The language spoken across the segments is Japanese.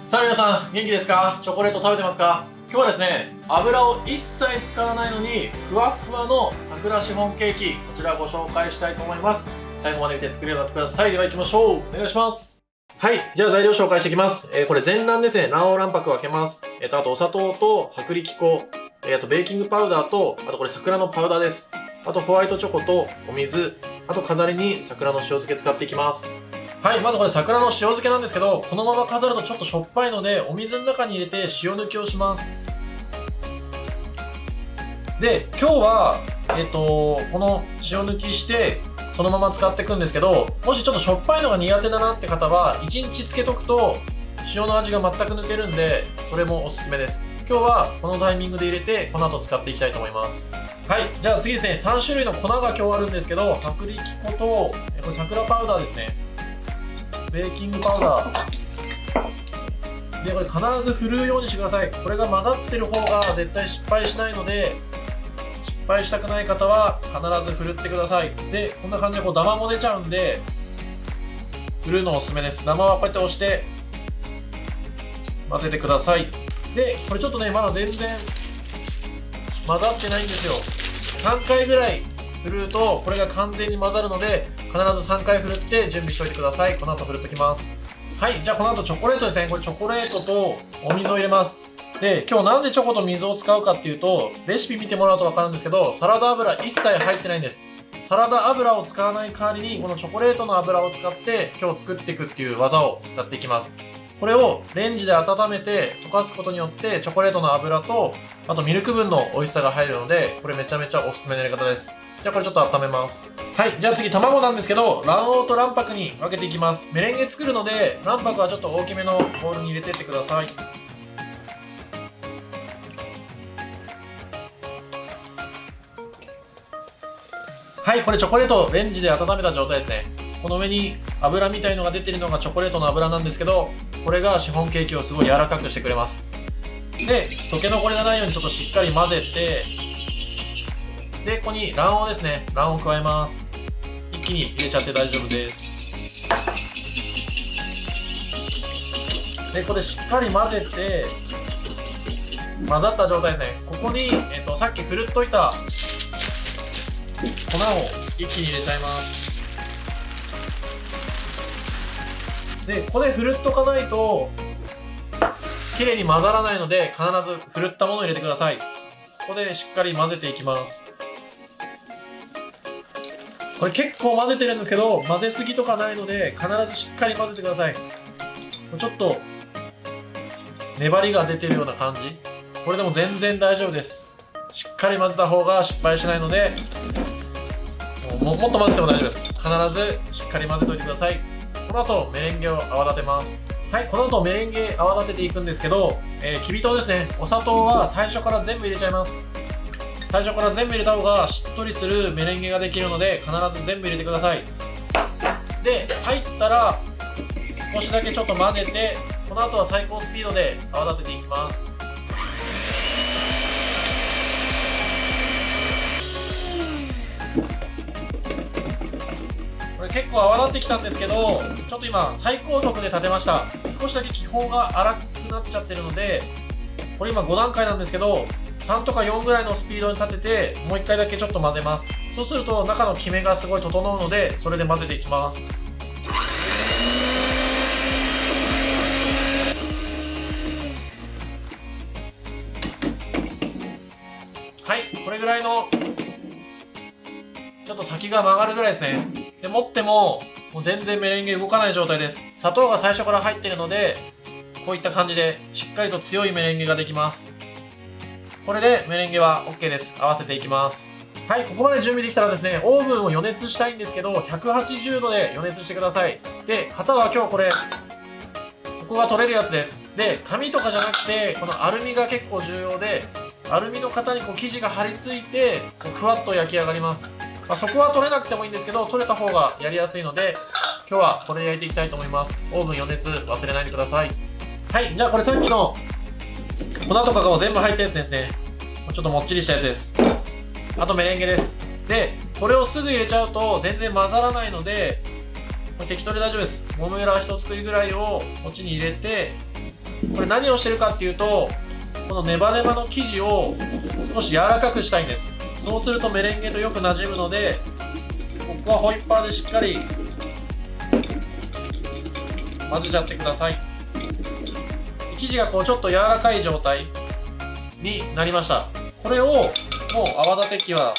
さあ皆さん、元気ですか？チョコレート食べてますか？今日はですね、油を一切使わないのに、ふわっふわの桜シフォンケーキ、こちらご紹介したいと思います。最後まで見て作るようになってください。では行きましょう。お願いします。はい。じゃあ材料紹介していきます。これ全卵ですね。卵黄卵白分けます。あとお砂糖と薄力粉、あとベーキングパウダーと、あとこれ桜のパウダーです。あとホワイトチョコとお水、あと飾りに桜の塩漬け使っていきます。はい、まずこれ桜の塩漬けなんですけど、このまま飾るとちょっとしょっぱいので、お水の中に入れて塩抜きをします。で、今日は、この塩抜きして、そのまま使っていくんですけど、もしちょっとしょっぱいのが苦手だなって方は、1日漬けとくと、塩の味が全く抜けるんで、それもおすすめです。今日はこのタイミングで入れて、この後使っていきたいと思います。はい、じゃあ次ですね、3種類の粉が今日あるんですけど、薄力粉と、これ桜パウダーですね。ベーキングパウダーで、これ必ず振るようにしてください。これが混ざってる方が絶対失敗しないので、失敗したくない方は必ず振るってください。で、こんな感じでこうダマも出ちゃうんで、振るのおすすめです。ダマはこうやって押して混ぜてください。で、これちょっとね、まだ全然混ざってないんですよ。3回ぐらい振るとこれが完全に混ざるので、必ず3回振るって準備しておいてください。この後振るっときます。はい、じゃあこの後チョコレートですね。これチョコレートとお水を入れます。で、今日なんでチョコと水を使うかっていうと、レシピ見てもらうとわかるんですけど、サラダ油一切入ってないんです。サラダ油を使わない代わりに、このチョコレートの油を使って今日作っていくっていう技を使っていきます。これをレンジで温めて溶かすことによってチョコレートの油と、あとミルク分の美味しさが入るので、これめちゃめちゃおすすめのやり方です。じゃあこれちょっと温めます。はい、じゃあ次卵なんですけど、卵黄と卵白に分けていきます。メレンゲ作るので、卵白はちょっと大きめのボウルに入れてってください。はい、これチョコレートをレンジで温めた状態ですね。この上に油みたいのが出てるのがチョコレートの油なんですけど、これがシフォンケーキをすごい柔らかくしてくれます。で、溶け残りがないようにちょっとしっかり混ぜて、で、ここに卵黄ですね。卵黄加えます。一気に入れちゃって大丈夫です。で、ここでしっかり混ぜて、混ざった状態ですね。ここに、さっきふるっといた粉を一気に入れちゃいます。で、ここでふるっとかないと、綺麗に混ざらないので、必ずふるったものを入れてください。ここでしっかり混ぜていきます。これ結構混ぜてるんですけど、混ぜすぎとかないので、必ずしっかり混ぜてください。ちょっと、粘りが出てるような感じ。これでも全然大丈夫です。しっかり混ぜた方が失敗しないので、もっと混ぜても大丈夫です。必ずしっかり混ぜておいてください。この後、メレンゲを泡立てます。はい、この後メレンゲ泡立てていくんですけど、きび糖ですね。お砂糖は最初から全部入れちゃいます。最初から全部入れた方がしっとりするメレンゲができるので、必ず全部入れてください。で、入ったら少しだけちょっと混ぜて、この後は最高スピードで泡立てていきます。これ結構泡立ってきたんですけど、ちょっと今最高速で立てました。少しだけ気泡が荒くなっちゃってるので、これ今5段階なんですけど、3とか4ぐらいのスピードに立てて、もう1回だけちょっと混ぜます。そうすると中のキメがすごい整うので、それで混ぜていきます。はい、これぐらいのちょっと先が曲がるぐらいですね。で、持ってもう全然メレンゲ動かない状態です。砂糖が最初から入っているので、こういった感じでしっかりと強いメレンゲができます。これでメレンゲは OK です。合わせていきます。はい、ここまで準備できたらですね、オーブンを予熱したいんですけど、180度で予熱してください。で、型は今日これ、ここが取れるやつです。で、紙とかじゃなくて、このアルミが結構重要で、アルミの型にこう生地が張り付いて、こうふわっと焼き上がります。そこは取れなくてもいいんですけど、取れた方がやりやすいので、今日はこれで焼いていきたいと思います。オーブン予熱忘れないでください。はい、じゃあこれさっきの粉とかがも全部入ったやつですね。ちょっともっちりしたやつです。あとメレンゲです。で、これをすぐ入れちゃうと全然混ざらないので、これ適当で大丈夫です。ゴムベラ一すくいぐらいをこっちに入れて、これ何をしてるかっていうと、このネバネバの生地を少し柔らかくしたいんです。そうするとメレンゲとよく馴染むので、ここはホイッパーでしっかり混ぜちゃってください。生地がこうちょっと柔らかい状態になりました。これをもう泡立て器は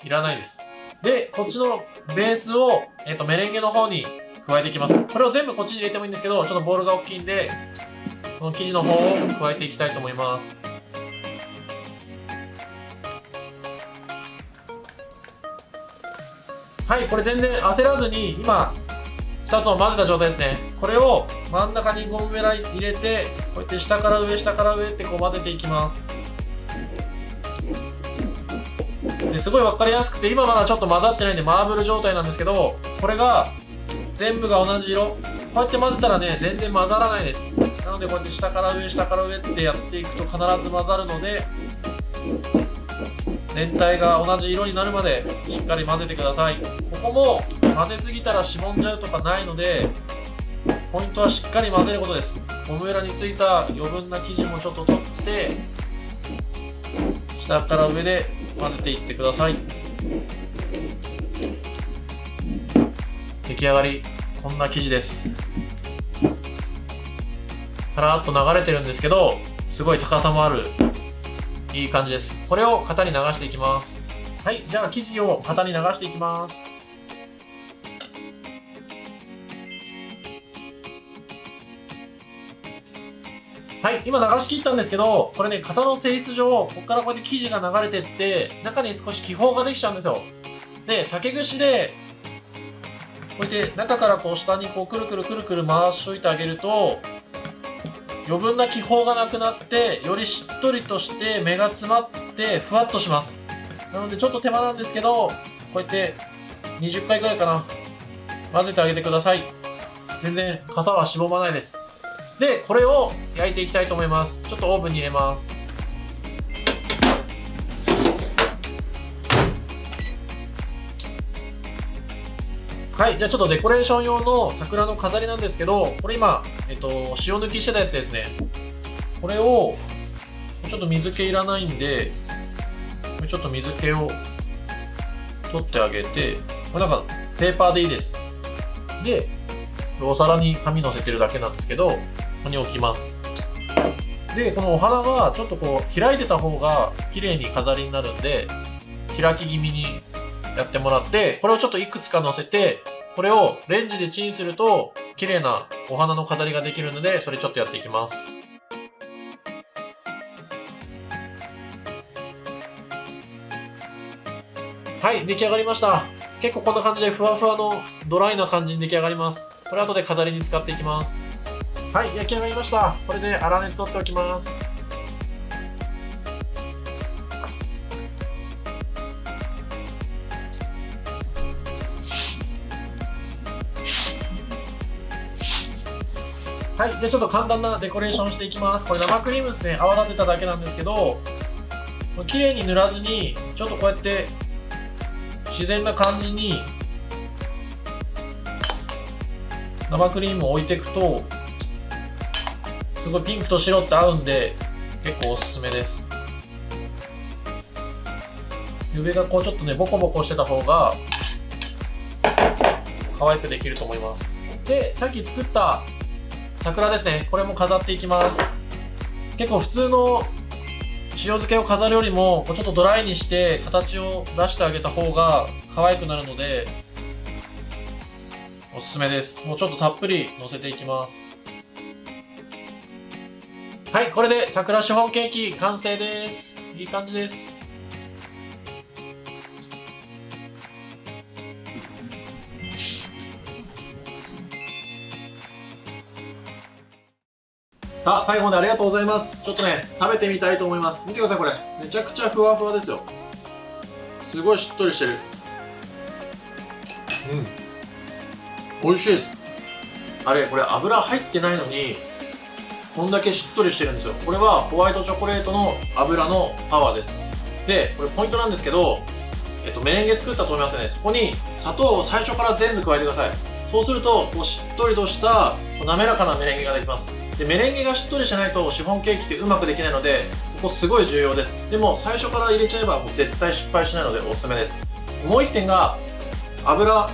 いらないです。で、こっちのベースを、メレンゲの方に加えていきます。これを全部こっちに入れてもいいんですけど、ちょっとボウルが大きいんで、この生地の方を加えていきたいと思います。はい、これ全然焦らずに、今、2つを混ぜた状態ですね。これを真ん中にゴムベラ入れて、こうやって下から上、下から上ってこう混ぜていきます。ですごい分かりやすくて、今まだちょっと混ざってないんでマーブル状態なんですけど、これが全部が同じ色。こうやって混ぜたらね、全然混ざらないです。なのでこうやって下から上、下から上ってやっていくと必ず混ざるので、全体が同じ色になるまでしっかり混ぜてください。ここも混ぜすぎたらしぼんじゃうとかないので、ポイントはしっかり混ぜることです。ゴムベラについた余分な生地もちょっと取って、下から上で混ぜていってください。出来上がり、こんな生地です。パラッと流れてるんですけど、すごい高さもあるいい感じです。これを型に流していきます。はい、じゃあ生地を型に流していきます。はい、今流し切ったんですけど、これね、型の性質上、ここからこうやって生地が流れてって、中に少し気泡ができちゃうんですよ。で、竹串で、こうやって中からこう下にこうくるくるくるくる回しといてあげると、余分な気泡がなくなって、よりしっとりとして目が詰まってふわっとします。なのでちょっと手間なんですけど、こうやって20回ぐらいかな、混ぜてあげてください。全然傘はしぼまないです。で、これを焼いていきたいと思います。ちょっとオーブンに入れます。はい、じゃあちょっとデコレーション用の桜の飾りなんですけど、これ今、塩抜きしてたやつですね。これを、ちょっと水気いらないんで、ちょっと水気を取ってあげて、これなんかペーパーでいいです。で、お皿に紙乗せてるだけなんですけど、ここに置きます。で、このお花がちょっとこう開いてた方が綺麗に飾りになるんで、開き気味にやってもらって、これをちょっといくつか乗せて、これをレンジでチンすると綺麗なお花の飾りができるので、それちょっとやっていきます。はい、出来上がりました。結構こんな感じでふわふわのドライな感じに出来上がります。これ後で飾りに使っていきます。はい、焼き上がりました。これで粗熱取っておきます。はい、じゃあちょっと簡単なデコレーションしていきます。これ生クリームですね。泡立てただけなんですけど、綺麗に塗らずに、ちょっとこうやって自然な感じに生クリームを置いていくと、すごいピンクと白って合うんで、結構おすすめです。上がこうちょっとね、ボコボコしてた方が可愛くできると思います。で、さっき作った桜ですね。これも飾っていきます。結構普通の塩漬けを飾るよりも、ちょっとドライにして形を出してあげた方が可愛くなるので、おすすめです。もうちょっとたっぷり乗せていきます。はい、これで桜シフォンケーキ完成です。いい感じです。さあ、最後までありがとうございます。ちょっとね、食べてみたいと思います。見てください、これ。めちゃくちゃふわふわですよ。すごいしっとりしてる。美味しいです。あれ、これ油入ってないのに、こんだけしっとりしてるんですよ。これはホワイトチョコレートの油のパワーです。で、これポイントなんですけど、メレンゲ作ったと思いますよね。そこに砂糖を最初から全部加えてください。そうするとこうしっとりとした滑らかなメレンゲができます。でメレンゲがしっとりしないとシフォンケーキってうまくできないので、ここすごい重要です。でも最初から入れちゃえばもう絶対失敗しないのでおすすめです。もう1点が、油を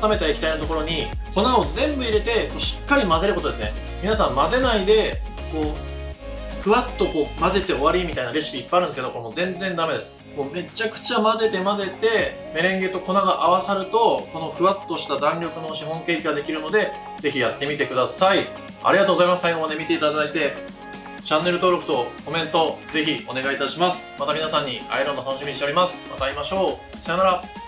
温めた液体のところに粉を全部入れてしっかり混ぜることですね。皆さん混ぜないでこうふわっとこう混ぜて終わりみたいなレシピいっぱいあるんですけど、これもう全然ダメです。もうめちゃくちゃ混ぜてメレンゲと粉が合わさるとこのふわっとした弾力のシフォンケーキができるので、ぜひやってみてください。ありがとうございます。最後まで見ていただいて、チャンネル登録とコメントぜひお願いいたします。また皆さんに会えるのを楽しみにしております。また会いましょう。さよなら。